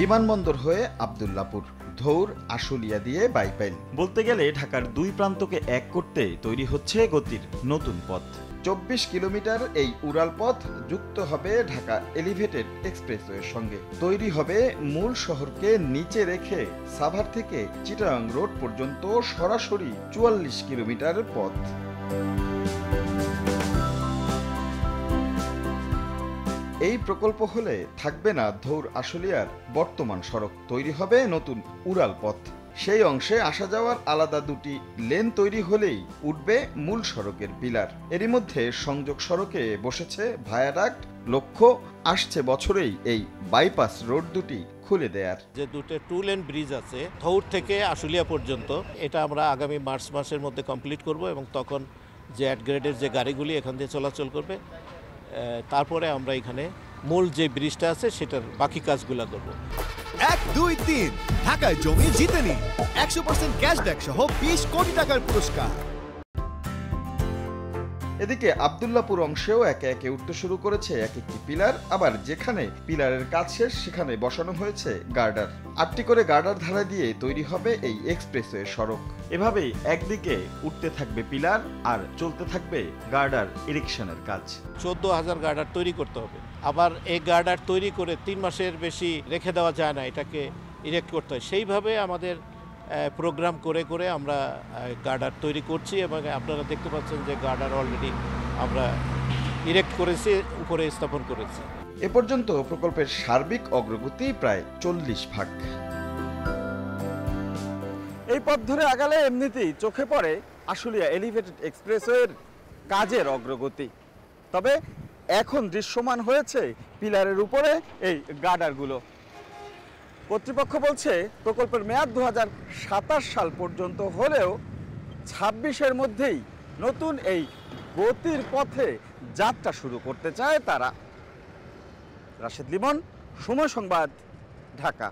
বিমানবন্দর হয়ে আব্দুল্লাপুর, ধৌর আশুলিয়া দিয়ে বাইপাইল। বলতে গেলে ঢাকার দুই প্রান্তকে এক করতে তৈরি হচ্ছে গতির নতুন পথ। 24 কিলোমিটার এই উড়াল পথ যুক্ত হবে ঢাকা এলিভেটেড এক্সপ্রেসওয়ের সঙ্গে। তৈরি হবে মূল শহরকে নিচে রেখে সাভার থেকে চিটাগাং রোড পর্যন্ত সরাসরি 44 কিলোমিটার পথ। এই প্রকল্প হলে থাকবে না ধৌর আশুলিয়ার বর্তমান সড়ক, তৈরি হবে নতুন উড়াল পথ। সেই অংশে আসা যাওয়ার আলাদা দুটি লেন তৈরি হলেই উঠবে মূল সড়কের পিলার। এরই মধ্যে সংযোগ সড়কে বসেছে ভায়াডাক্ট। লক্ষ্য আসছে বছরেই এই বাইপাস রোড দুটি খুলে দেয়ার। যে দুটো 2 লেন ব্রিজ আছে ধৌর থেকে আশুলিয়া পর্যন্ত, এটা আমরা আগামী মার্চ মাসের মধ্যে কমপ্লিট করব এবং তখন যে অ্যাট গ্রেডের যে গাড়িগুলি এখান দিয়ে চলাচল করবে, তারপরে আমরা এখানে মূল যে ব্রিজটা আছে সেটার বাকি কাজগুলো করব। 1, 2, 3 ঢাকায় জমি জিতে নিন 100% ক্যাশব্যাক সহ 20 কোটি টাকার পুরস্কার। এদিকে আব্দুল্লাপুর অংশেও একে একে উঠতে শুরু করেছে এক একটি পিলার। আবার যেখানে পিলারের কাজ শেষ সেখানে বসানো হয়েছে গার্ডার। 8টি করে গার্ডার ধারা দিয়ে তৈরি হবে এই এক্সপ্রেসওয়ে সড়ক। এভাবেই একদিকে উঠতে থাকবে পিলার আর চলতে থাকবে গার্ডার ইরেকশনের কাজ। 14,000 গার্ডার তৈরি করতে হবে। আবার এই গার্ডার তৈরি করে 3 মাসের বেশি রেখে দেওয়া যায় না, এটাকে ইরেক্ট করতে হয়। সেইভাবে আমাদের প্রোগ্রাম করে করে আমরা গার্ডার তৈরি করছি এবং আপনারা দেখতে পাচ্ছেন যে গার্ডার অলরেডি আমরা ইরেক্ট করেছি, উপরে স্থাপন করেছি। এ পর্যন্ত প্রকল্পের সার্বিক অগ্রগতি প্রায় 40%। এই পথ ধরে আগালে এমনিতেই চোখে পড়ে আশুলিয়া এলিভেটেড এক্সপ্রেসওয়ের কাজের অগ্রগতি। তবে এখন দৃশ্যমান হয়েছে পিলারের উপরে এই গার্ডারগুলো। কর্তৃপক্ষ বলছে প্রকল্পের মেয়াদ 2027 সাল পর্যন্ত হলেও 26-এর মধ্যেই নতুন এই গতির পথে যাত্রা শুরু করতে চায় তারা। রাশেদ লিমন, সময় সংবাদ, ঢাকা।